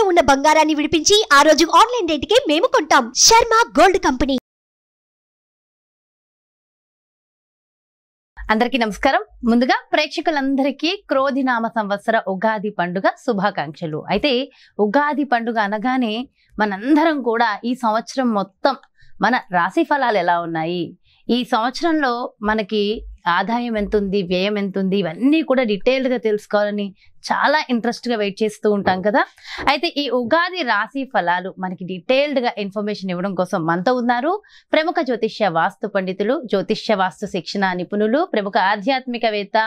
తాకట్టులో ఉన్న బంగారాన్ని విడిపించి ఆ రోజు ఆన్లైన్ రేటుకే మేము కొంటాం. Sharma gold company. అందరికీ నమస్కారం. ముందుగా ప్రేక్షకులందరికీ క్రోధినామ సంవత్సర ఉగాది పండుగ శుభాకాంక్షలు. అయితే ఉగాది పండుగ అనగానే మనందరం కూడా ఈ సంవత్సరం మొత్తం మన రాశి ఫలాలు ఎలా ఉన్నాయి, ఈ సంవత్సరంలో మనకి ఆదాయం ఎంత ఉంది, వ్యయం ఎంత ఉంది, ఇవన్నీ కూడా డీటెయిల్డ్గా తెలుసుకోవాలని చాలా ఇంట్రెస్ట్గా వెయిట్ చేస్తూ ఉంటాం కదా. అయితే ఈ ఉగాది రాశి ఫలాలు మనకి డీటెయిల్డ్గా ఇన్ఫర్మేషన్ ఇవ్వడం కోసం మనతో ఉన్నారు ప్రముఖ జ్యోతిష్య వాస్తు పండితులు, జ్యోతిష్య వాస్తు శిక్షణ నిపుణులు, ప్రముఖ ఆధ్యాత్మికవేత్త,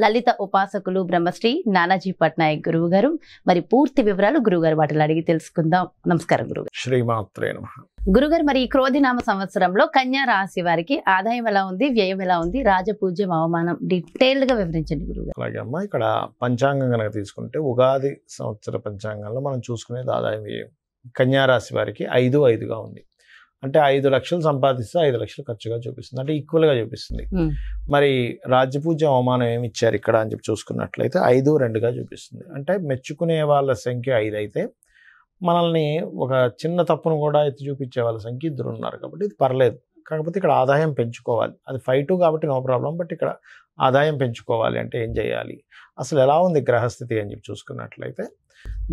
లలిత ఉపాసకులు బ్రహ్మశ్రీ నానాజీ పట్నాయక్ గురువు గారు. మరి పూర్తి వివరాలు గురువుగారు వాటిలో అడిగి తెలుసుకుందాం. నమస్కారం గురుగారు. శ్రీమాత్రే నమః. గురుగారు, మరి ఈ క్రోధినామ సంవత్సరంలో కన్యా రాశి వారికి ఆదాయం ఎలా ఉంది, వ్యయం ఎలా ఉంది, రాజపూజ్యం, అవమానం డీటెయిల్డ్ గా వివరించండి గురుగారు. అలాగే అమ్మా, ఇక్కడ పంచాంగం కనుక తీసుకుంటే ఉగాది సంవత్సర పంచాంగంలో మనం చూసుకునేది ఆదాయం వ్యయం కన్యా రాశి వారికి 5-5గా ఉంది. అంటే 5 లక్షలు సంపాదిస్తే 5 లక్షలు ఖర్చుగా చూపిస్తుంది, అంటే ఈక్వల్గా చూపిస్తుంది. మరి రాజ్యపూజ్యం అవమానం ఏమి ఇచ్చారు ఇక్కడ అని చెప్పి చూసుకున్నట్లయితే 5-2గా చూపిస్తుంది. అంటే మెచ్చుకునే వాళ్ళ సంఖ్య 5 అయితే మనల్ని ఒక చిన్న తప్పును కూడా ఎత్తి చూపించే వాళ్ళ సంఖ్య 2 ఉన్నారు, కాబట్టి ఇది పర్లేదు. కాకపోతే ఇక్కడ ఆదాయం పెంచుకోవాలి. అది 5-2 కాబట్టి నో ప్రాబ్లం. బట్ ఇక్కడ ఆదాయం పెంచుకోవాలి అంటే ఏం చేయాలి, అసలు ఎలా ఉంది గ్రహస్థితి అని చెప్పి చూసుకున్నట్లయితే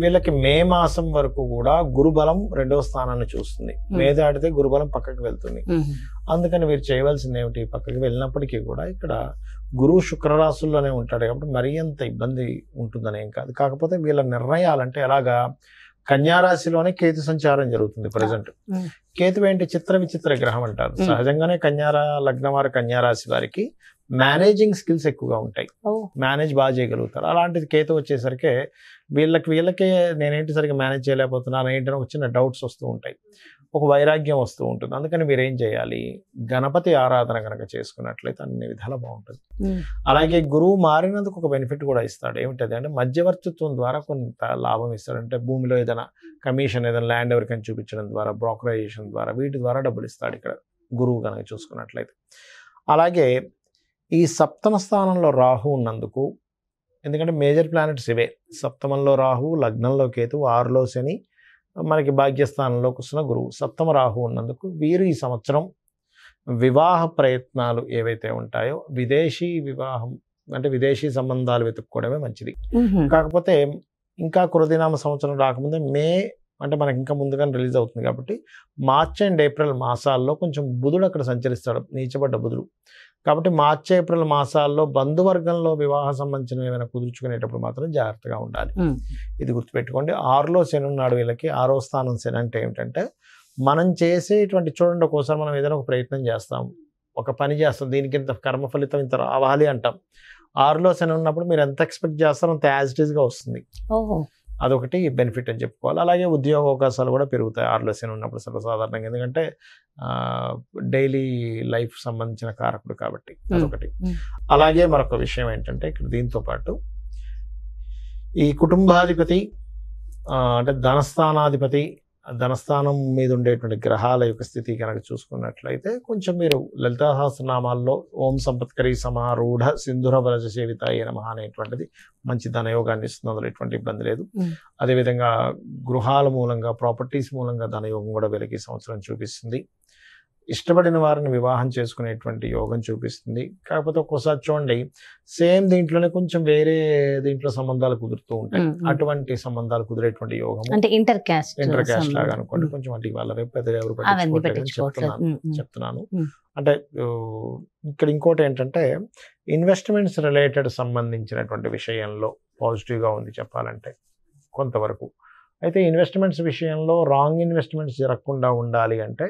వీళ్ళకి మే మాసం వరకు కూడా గురుబలం 2వ స్థానాన్ని చూస్తుంది. మే దాటితే గురుబలం పక్కకి వెళ్తుంది. అందుకని మీరు చేయవలసింది ఏమిటి, పక్కకి వెళ్ళినప్పటికీ కూడా ఇక్కడ గురువు శుక్రరాశుల్లోనే ఉంటాడు కాబట్టి మరీ అంత ఇబ్బంది ఉంటుందని ఏం కాదు. కాకపోతే వీళ్ళ నిర్ణయాలంటే ఎలాగా, కన్యారాశిలోనే కేతు సంచారం జరుగుతుంది ప్రజెంట్. కేతు ఏంటి, చిత్ర విచిత్ర గ్రహం అంటారు. సహజంగానే లగ్నం వారి కన్యారాశి వారికి మేనేజింగ్ స్కిల్స్ ఎక్కువగా ఉంటాయి, మేనేజ్ బాగా చేయగలుగుతారు. అలాంటిది కేతు వచ్చేసరికి వీళ్ళకే నేనేంటి సరిగ్గా మేనేజ్ చేయలేకపోతున్నాను ఏంటని ఒక చిన్న డౌట్స్ వస్తూ ఉంటాయి, ఒక వైరాగ్యం వస్తూ ఉంటుంది. అందుకని మీరు ఏం చేయాలి, గణపతి ఆరాధన కనుక చేసుకున్నట్లయితే అన్ని విధాలా బాగుంటుంది. అలాగే గురువు మారినందుకు ఒక బెనిఫిట్ కూడా ఇస్తాడు. ఏమిటది అంటే మధ్యవర్తిత్వం ద్వారా కొంత లాభం ఇస్తాడు. అంటే భూమిలో ఏదైనా కమిషన్, ఏదైనా ల్యాండ్ ఎవరికైనా చూపించడం ద్వారా, బ్రోకరైజేషన్ ద్వారా, వీటి ద్వారా డబ్బులు ఇస్తాడు ఇక్కడ గురువు కనుక చూసుకున్నట్లయితే. అలాగే ఈ సప్తమ స్థానంలో రాహు ఉన్నందుకు, ఎందుకంటే మేజర్ ప్లానెట్స్ ఇవే, సప్తమంలో రాహు, లగ్నంలో కేతు, 6లో శని, మనకి భాగ్యస్థానంలో కూర్చున్న గురువు, సప్తమ రాహు ఉన్నందుకు వీరు ఈ సంవత్సరం వివాహ ప్రయత్నాలు ఏవైతే ఉంటాయో విదేశీ వివాహం అంటే విదేశీ సంబంధాలు వెతుక్కోవడమే మంచిది. కాకపోతే ఇంకా క్రోధినామ సంవత్సరం రాకముందే మే అంటే మనకి ఇంకా ముందుగానే రిలీజ్ అవుతుంది కాబట్టి మార్చ్ అండ్ ఏప్రిల్ మాసాల్లో కొంచెం బుధుడు అక్కడ సంచరిస్తాడు, నీచబడ్డ బుధుడు. కాబట్టి మార్చ్ ఏప్రిల్ మాసాల్లో బంధువర్గంలో వివాహ సంబంధించిన ఏమైనా కుదుర్చుకునేటప్పుడు మాత్రం జాగ్రత్తగా ఉండాలి. ఇది గుర్తుపెట్టుకోండి. 6లో శని ఉన్నాడు వీళ్ళకి. 6వ స్థానం శని అంటే ఏమిటంటే మనం చేసేటువంటి, చూడండి ఒక్కోసారి మనం ఏదైనా ఒక ప్రయత్నం చేస్తాం, ఒక పని చేస్తాం, దీనికి ఇంత కర్మ ఫలితం ఇంత రావాలి అంటాం. 6లో శని ఉన్నప్పుడు మీరు ఎంత ఎక్స్పెక్ట్ చేస్తారో అంత యాజ్ ఇట్ ఈస్గా వస్తుంది. అదొకటి బెనిఫిట్ అని చెప్పుకోవాలి. అలాగే ఉద్యోగ అవకాశాలు కూడా పెరుగుతాయి 6లో శని ఉన్నప్పుడు సర్వసాధారణంగా, ఎందుకంటే డైలీ లైఫ్ సంబంధించిన కారకుడు కాబట్టి అదొకటి. అలాగే మరొక విషయం ఏంటంటే ఇక్కడ దీంతో పాటు ఈ కుటుంబాధిపతి అంటే ధనస్థానాధిపతి, ధనస్థానం మీద ఉండేటువంటి గ్రహాల యొక్క స్థితి కనుక చూసుకున్నట్లయితే కొంచెం మీరు లలితా సహస్రనామాల్లో ఓం సంపత్కరీ సమారూఢ సింధుర వరజ సేవితాయ నమః అనేటువంటిది మంచి ధనయోగాన్ని ఇస్తుంది, అందులో ఎటువంటి ఇబ్బంది లేదు. అదేవిధంగా గృహాల మూలంగా, ప్రాపర్టీస్ మూలంగా ధనయోగం కూడా వీళ్ళకి ఈ సంవత్సరం చూపిస్తుంది. ఇష్టపడిన వారిని వివాహం చేసుకునేటువంటి యోగం చూపిస్తుంది. కాకపోతే ఒక్కోసారి చూడండి సేమ్ దీంట్లోనే కొంచెం వేరే దీంట్లో సంబంధాలు కుదురుతూ ఉంటాయి. అటువంటి సంబంధాలు కుదిరేటువంటి యోగం అంటే ఇంటర్ క్యాస్ట్ లాగా అనుకోండి. కొంచెం అంటే వాళ్ళ రేపు పెద్దగా ఎవరు చెప్తున్నాను. అంటే ఇక్కడ ఇంకోటి ఏంటంటే ఇన్వెస్ట్మెంట్స్ రిలేటెడ్ సంబంధించినటువంటి విషయంలో పాజిటివ్గా ఉంది చెప్పాలంటే కొంతవరకు. అయితే ఇన్వెస్ట్మెంట్స్ విషయంలో రాంగ్ ఇన్వెస్ట్మెంట్స్ జరగకుండా ఉండాలి అంటే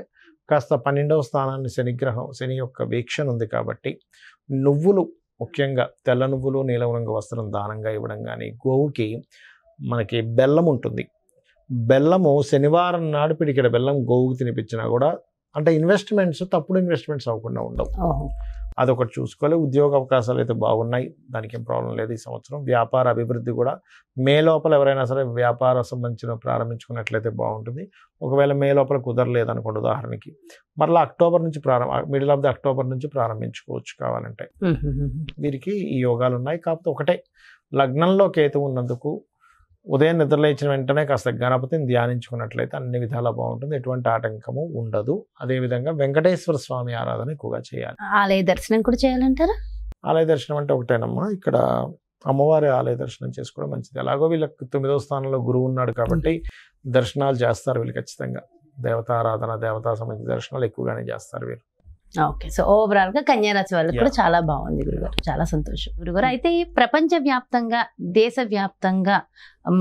కాస్త 12వ స్థానాన్ని శని యొక్క వీక్షణ ఉంది కాబట్టి నువ్వులు, ముఖ్యంగా తెల్ల నువ్వులు, నీలం రంగు వస్త్రం దానంగా ఇవ్వడం కానీ, గోవుకి మనకి బెల్లం ఉంటుంది, బెల్లము శనివారం నాడు పిడికెడ బెల్లం గోవుకి తినిపించినా కూడా అంటే ఇన్వెస్ట్మెంట్స్ తప్పుడు ఇన్వెస్ట్మెంట్స్ అవ్వకుండా ఉండవు. అదొకటి చూసుకోవాలి. ఉద్యోగ అవకాశాలు అయితే బాగున్నాయి, దానికి ఏం ప్రాబ్లం లేదు ఈ సంవత్సరం. వ్యాపార అభివృద్ధి కూడా మే లోపల ఎవరైనా సరే వ్యాపార సంబంధించిన ప్రారంభించుకున్నట్లయితే బాగుంటుంది. ఒకవేళ మే లోపల కుదరలేదు అనుకోండి, ఉదాహరణకి మరలా అక్టోబర్ నుంచి మిడిల్ ఆఫ్ ది అక్టోబర్ నుంచి ప్రారంభించుకోవచ్చు కావాలంటే. వీరికి ఈ యోగాలు ఉన్నాయి. కాకపోతే ఒకటే, లగ్నంలో కేతు ఉన్నందుకు ఉదయం నిద్రలేచిన వెంటనే కాస్త గణపతిని ధ్యానించుకున్నట్లయితే అన్ని విధాలా బాగుంటుంది, ఎటువంటి ఆటంకము ఉండదు. అదేవిధంగా వెంకటేశ్వర స్వామి ఆరాధన ఎక్కువగా చేయాలి. ఆలయ దర్శనం కూడా చేయాలంటారా? ఆలయ దర్శనం అంటే ఒకటేనమ్మా, ఇక్కడ అమ్మవారి ఆలయ దర్శనం చేసుకోవడం మంచిది. అలాగో వీళ్ళకి 9వ స్థానంలో గురువు ఉన్నాడు కాబట్టి దర్శనాలు చేస్తారు వీళ్ళు ఖచ్చితంగా. దేవతారాధన, దేవతా సంబంధించిన దర్శనాలు ఎక్కువగానే చేస్తారు వీళ్ళు. ఓకే, సో ఓవరాల్ గా కన్యా రాశి వాళ్ళకి కూడా చాలా బాగుంది గురుగారు, చాలా సంతోషం గురుగారు. అయితే ప్రపంచ వ్యాప్తంగా, దేశ వ్యాప్తంగా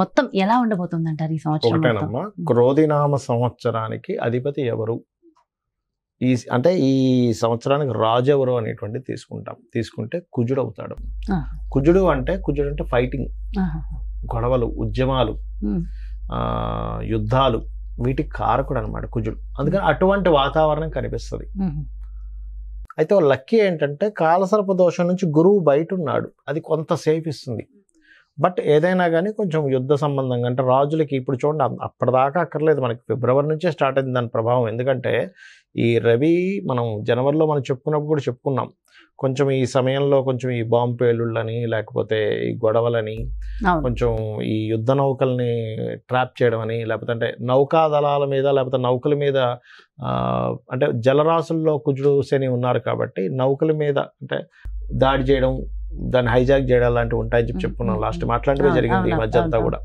మొత్తం ఎలా ఉండబోతుంది అంటారు ఈ సంవత్సరం? ఒకటేనమ్మా, క్రోధినామ సంవత్సరానికి అధిపతి ఎవరు, అంటే ఈ సంవత్సరానికి రాజు ఎవరు అనేటువంటిది తీసుకుంటే కుజుడు అవుతాడు. కుజుడు అంటే ఫైటింగ్, గొడవలు, ఉద్యమాలు, యుద్ధాలు, వీటికి కారకుడు అనమాట కుజుడు. అందుకని అటువంటి వాతావరణం కనిపిస్తుంది. అయితే లక్కీ ఏంటంటే కాలసర్ప దోషం నుంచి గురువు బయట ఉన్నాడు, అది కొంత సేఫ్ ఇస్తుంది. బట్ ఏదైనా కానీ కొంచెం యుద్ధ సంబంధంగా, అంటే రాజులకి ఇప్పుడు చూడండి అప్పటిదాకా అక్కర్లేదు, మనకి ఫిబ్రవరి నుంచే స్టార్ట్ అయింది దాని ప్రభావం. ఎందుకంటే ఈ రవి మనం జనవరిలో మనం చెప్పుకున్నప్పుడు కూడా చెప్పుకున్నాం, కొంచెం ఈ సమయంలో కొంచెం ఈ బాంబు పేలుళ్ళని, లేకపోతే ఈ గొడవలని, కొంచెం ఈ యుద్ధ నౌకల్ని ట్రాప్ చేయడం అని, లేకపోతే అంటే నౌకా దళాల మీద, లేకపోతే నౌకల మీద, అంటే జలరాశుల్లో కుజుడు శని ఉన్నారు కాబట్టి నౌకల మీద అంటే దాడి చేయడం, దాన్ని హైజాక్ చేయడం లాంటివి ఉంటాయని చెప్పుకున్నాం లాస్ట్ టైం. అట్లాంటివే జరిగింది ఈ మధ్య అంతా కూడా.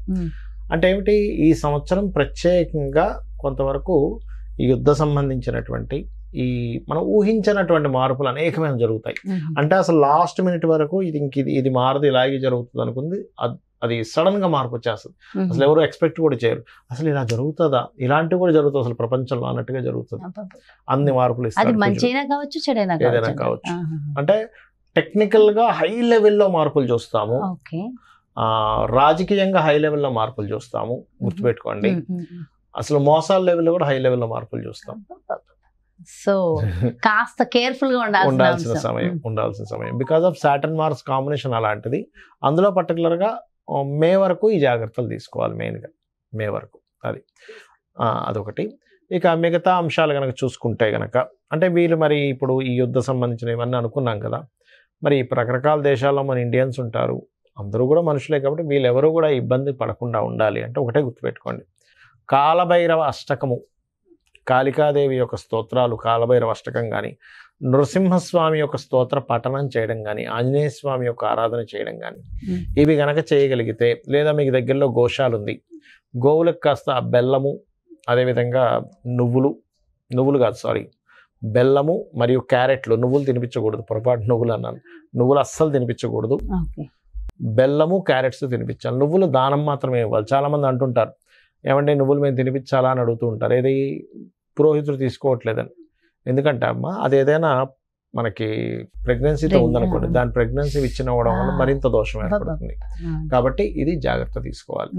అంటే ఏమిటి, ఈ సంవత్సరం ప్రత్యేకంగా కొంతవరకు ఈ యుద్ధ సంబంధించినటువంటి ఈ మనం ఊహించినటువంటి మార్పులు అనేకమైన జరుగుతాయి. అంటే అసలు లాస్ట్ మినిట్ వరకు ఇది మారదు, ఇలాగే జరుగుతుంది అనుకుంది, అది సడన్ గా మార్పు వచ్చేస్తుంది. అసలు ఎవరు ఎక్స్పెక్ట్ కూడా చేయరు, అసలు ఇలా జరుగుతుందా, ఇలాంటివి కూడా జరుగుతుంది అసలు ప్రపంచంలో అన్నట్టుగా జరుగుతుంది. అన్ని మార్పులు ఏదైనా కావచ్చు. అంటే టెక్నికల్ గా హై లెవెల్లో మార్పులు చూస్తాము, రాజకీయంగా హై లెవెల్లో మార్పులు చూస్తాము, గుర్తుపెట్టుకోండి. అసలు మోసాల లెవెల్లో కూడా హై లెవెల్లో మార్పులు చూస్తాం. సో కాస్త కేర్ఫుల్ గా ఉండాల్సిన సమయం because of Saturn Mars combination అలాంటిది. అందులో పర్టికులర్ గా మే వరకు ఈ జాగ్రత్తలు తీసుకోవాలి, మెయిన్గా మే వరకు. అదొకటి. ఇక మిగతా అంశాలు కనుక చూసుకుంటే కనుక, అంటే వీళ్ళు మరి ఇప్పుడు ఈ యుద్ధ సంబంధించిన ఇవన్నీ అనుకున్నాం కదా, మరి రకరకాల దేశాల్లో మన ఇండియన్స్ ఉంటారు, అందరూ కూడా మనుషులే కాబట్టి వీళ్ళెవరూ కూడా ఇబ్బంది పడకుండా ఉండాలి అంటే ఒకటే గుర్తుపెట్టుకోండి, కాలభైరవ అష్టకము, కాళికాదేవి యొక్క స్తోత్రాలు, కాలభైరవ అష్టకం కానీ, నృసింహస్వామి యొక్క స్తోత్ర పఠనం చేయడం కానీ, ఆంజనేయ స్వామి యొక్క ఆరాధన చేయడం కానీ, ఇవి గనక చేయగలిగితే, లేదా మీకు దగ్గరలో గోశాల ఉంది, గోవులకు కాస్త బెల్లము, అదేవిధంగా నువ్వులు కాదు సారీ బెల్లము మరియు క్యారెట్లు, నువ్వులు తినిపించకూడదు, పొరపాటు నువ్వులు అన్నాను, నువ్వులు అస్సలు తినిపించకూడదు, బెల్లము క్యారెట్స్ తినిపించాలి. నువ్వులు దానం మాత్రమే ఇవ్వాలి. చాలామంది అంటుంటారు, ఏమంటే నువ్వులు మేము తినిపించాలా అని అడుగుతూ ఉంటారు, ఏది పురోహితుడు తీసుకోవట్లేదని. ఎందుకంటే అమ్మ అది ఏదైనా మనకి ప్రెగ్నెన్సీతో ఉందనుకోండి, దాని ప్రెగ్నెన్సీ ఇచ్చినవ్వడం వల్ల మరింత దోషం ఏర్పడుతుంది. కాబట్టి ఇది జాగ్రత్త తీసుకోవాలి.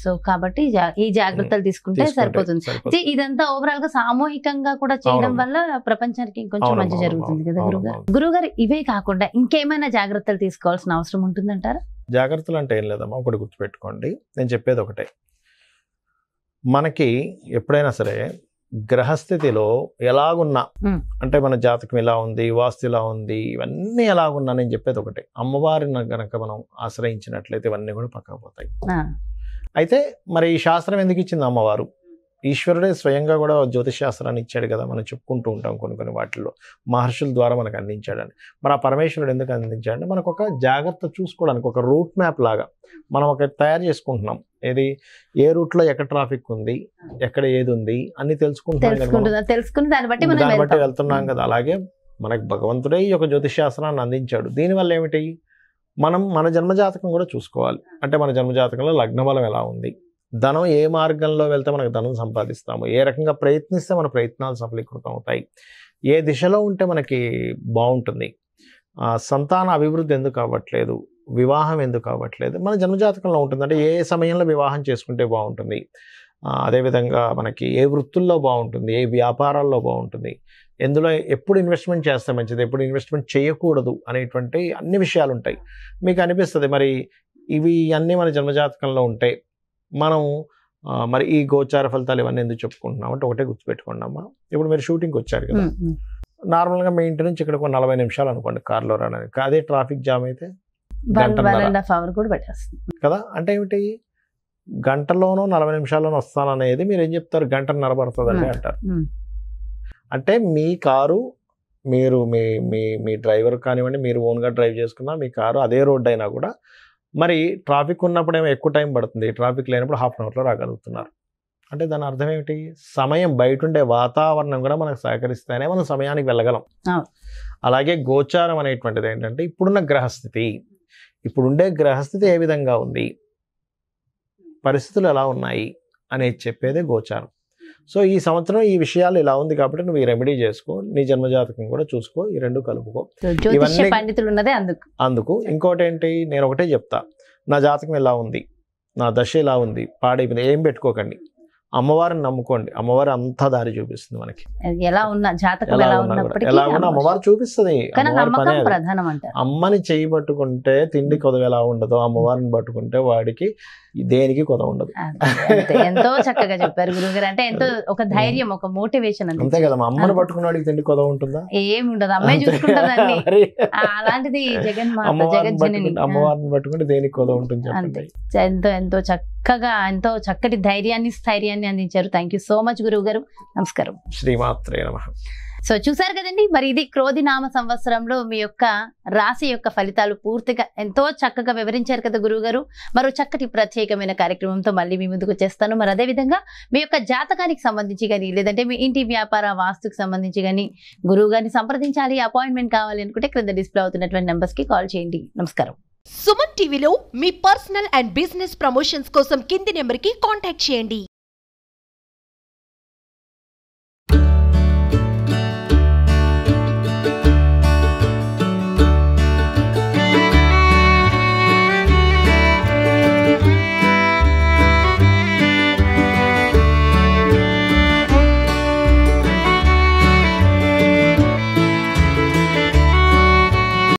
సో కాబట్టి ఈ జాగ్రత్తలు తీసుకుంటే సరిపోతుంది. ఇదంతా ఓవరాల్ గా సామూహికంగా కూడా చేయడం వల్ల ప్రపంచానికి కొంచెం మంచి జరుగుతుంది కదా గురుగారు. ఇవే కాకుండా ఇంకేమైనా జాగ్రత్తలు తీసుకోవాల్సిన అవసరం ఉంటుందంటారా? జాగ్రత్తలు అంటే ఏం లేదమ్మా, ఒకటి గుర్తుపెట్టుకోండి, నేను చెప్పేది ఒకటే, మనకి ఎప్పుడైనా సరే గ్రహస్థితిలో ఎలాగున్నా, అంటే మన జాతకం ఎలా ఉంది, వాస్తు ఎలా ఉంది, ఇవన్నీ ఎలాగున్నా, నేను చెప్పేది ఒకటే, అమ్మవారిని గనక మనం ఆశ్రయించినట్లయితే ఇవన్నీ కూడా పక్కకు పోతాయి. అయితే మరి ఈ శాస్త్రం ఎందుకు ఇచ్చింది అమ్మవారు? ఈశ్వరుడే స్వయంగా కూడా జ్యోతిష్ శాస్త్రాన్ని ఇచ్చాడు కదా, మనం చెప్పుకుంటూ ఉంటాం కొన్ని వాటిల్లో, మహర్షుల ద్వారా మనకు అందించాడని. మరి ఆ పరమేశ్వరుడు ఎందుకు అందించాడంటే మనకు ఒక జాగ్రత్త చూసుకోవడానికి, ఒక రూట్ మ్యాప్ లాగా మనం ఒక తయారు చేసుకుంటున్నాం. ఏది, ఏ రూట్లో ఎక్కడ ట్రాఫిక్ ఉంది, ఎక్కడ ఏది ఉంది అన్ని తెలుసుకుని దాన్ని బట్టి వెళ్తున్నాం కదా. అలాగే మనకు భగవంతుడే ఈ యొక్క జ్యోతిష్ శాస్త్రాన్ని అందించాడు. దీనివల్ల ఏమిటి, మనం మన జన్మజాతకం కూడా చూసుకోవాలి. అంటే మన జన్మజాతకంలో లగ్నబలం ఎలా ఉంది, ధనం ఏ మార్గంలో వెళ్తే మనకు ధనం సంపాదిస్తాము, ఏ రకంగా ప్రయత్నిస్తే మన ప్రయత్నాలు సఫలీకృతం అవుతాయి, ఏ దిశలో ఉంటే మనకి బాగుంటుంది, సంతాన అభివృద్ధి ఎందుకు అవ్వట్లేదు, వివాహం ఎందుకు అవ్వట్లేదు, మన జన్మజాతకంలో ఉంటుంది. అంటే ఏ సమయంలో వివాహం చేసుకుంటే బాగుంటుంది, అదేవిధంగా మనకి ఏ వృత్తుల్లో బాగుంటుంది, ఏ వ్యాపారాల్లో బాగుంటుంది, ఎందులో ఎప్పుడు ఇన్వెస్ట్మెంట్ చేస్తే మంచిది, ఎప్పుడు ఇన్వెస్ట్మెంట్ చేయకూడదు అనేటువంటి అన్ని విషయాలు ఉంటాయి. మీకు అనిపిస్తుంది మరి ఇవి అన్నీ మన జన్మజాతకంలో ఉంటాయి, మనం మరి ఈ గోచార ఫలితాలు ఇవన్నీ ఎందుకు చెప్పుకుంటున్నాం అంటే ఒకటే గుర్తుపెట్టుకోండి అమ్మా. ఇప్పుడు మీరు షూటింగ్కి వచ్చారు కదా, నార్మల్గా మీ ఇంటి నుంచి ఇక్కడ 40 నిమిషాలు అనుకోండి కార్లో రావడానికి, అదే ట్రాఫిక్ జామ్ అయితే 1.5 అవర్ కూడా పెట్టేస్తుంది కదా. అంటే ఏమిటి, గంటలోనో 40 నిమిషాల్లోనో వస్తాననేది మీరు ఏం చెప్తారు, గంటన్నర పడుతుందండి అంటారు. అంటే మీ కారు మీరు మీ మీ మీ డ్రైవర్ కానివ్వండి, మీరు ఓన్గా డ్రైవ్ చేసుకున్నా మీ కారు అదే రోడ్ అయినా కూడా మరి ట్రాఫిక్ ఉన్నప్పుడు ఏమో ఎక్కువ టైం పడుతుంది, ట్రాఫిక్ లేనప్పుడు హాఫ్ అన్ అవర్లో రాగలుగుతున్నారు. అంటే దాని అర్థం ఏమిటి, సమయం బయట ఉండే వాతావరణం కూడా మనకు సహకరిస్తేనే మనం సమయానికి వెళ్ళగలం. అలాగే గోచారం అనేటువంటిది ఏంటంటే ఇప్పుడున్న గ్రహస్థితి, ఇప్పుడుండే గ్రహస్థితి ఏ విధంగా ఉంది, పరిస్థితులు ఎలా ఉన్నాయి అనేది చెప్పేదే గోచారం. సో ఈ సంవత్సరం ఈ విషయాలు ఇలా ఉంది కాబట్టి నువ్వు ఈ రెమెడీ చేసుకో, నీ జన్మజాతకం కూడా చూసుకో, ఈ రెండు కలుపుకో. జ్యోతిష్య పండితులు ఉన్నదే అందుకు. ఇంకోటి ఏంటి, నేను ఒకటే చెప్తా, నా జాతకం ఎలా ఉంది, నా దశ ఎలా ఉంది, పాడైపోయింది ఏం పెట్టుకోకండి, అమ్మవారిని నమ్ముకోండి, అమ్మవారి అంతా దారి చూపిస్తుంది మనకి. ఎలా ఉన్న జాతకం ఎలా ఉన్నప్పటికీ ఎలా ఉన్నా అమ్మవారు చూపిస్తుంది. ప్రధానం అంటారు. అమ్మని చేయి పట్టుకుంటే తిండి కొదవ ఎలా ఉండదో, అమ్మవారిని పట్టుకుంటే వాడికి దేనికి కొదవ ఉండదు. ఎంతో చక్కగా చెప్పారు గురుగారు. అంటే ఎంతో ఒక ధైర్యం, ఒక మోటివేషన్ అంతే కదా. అమ్మని పట్టుకున్న వాడికి తిండి కొదవ ఉంటుందా? ఏమి ఉండదు, అమ్మాయి చూసుకుంటుందండి. అలాంటిది అమ్మవారిని పట్టుకుంటే దేనికి కొదవ ఉంటుంది చెప్పండి. ఎంతో ఎంతో చక్కగా, ఎంతో చక్కటి ధైర్యాన్ని, స్థైర్యాన్ని అందించారు. థ్యాంక్ యూ సో మచ్ గురువు గారు. నమస్కారం. శ్రీమాత్రే నమః. సో చూసారు కదండి, మరి ఇది క్రోధినామ సంవత్సరంలో మీ యొక్క రాశి యొక్క ఫలితాలు పూర్తిగా ఎంతో చక్కగా వివరించారు కదా గురువు గారు. మరో చక్కటి ప్రత్యేకమైన కార్యక్రమంతో మళ్ళీ మీ ముందుకు వచ్చేస్తాను. మరి అదేవిధంగా మీ యొక్క జాతకానికి సంబంధించి కానీ, లేదంటే మీ ఇంటి వ్యాపార వాస్తుకు సంబంధించి కానీ గురువు గారిని సంప్రదించాలి, అపాయింట్మెంట్ కావాలి అనుకుంటే క్రింద డిస్ప్లే అవుతున్నటువంటి నెంబర్స్ కి కాల్ చేయండి. నమస్కారం. సుమన్ టీవీలో మీ పర్సనల్ అండ్ బిజినెస్ ప్రమోషన్స్ కోసం కింది నెంబర్ కి కాంటాక్ట్ చేయండి.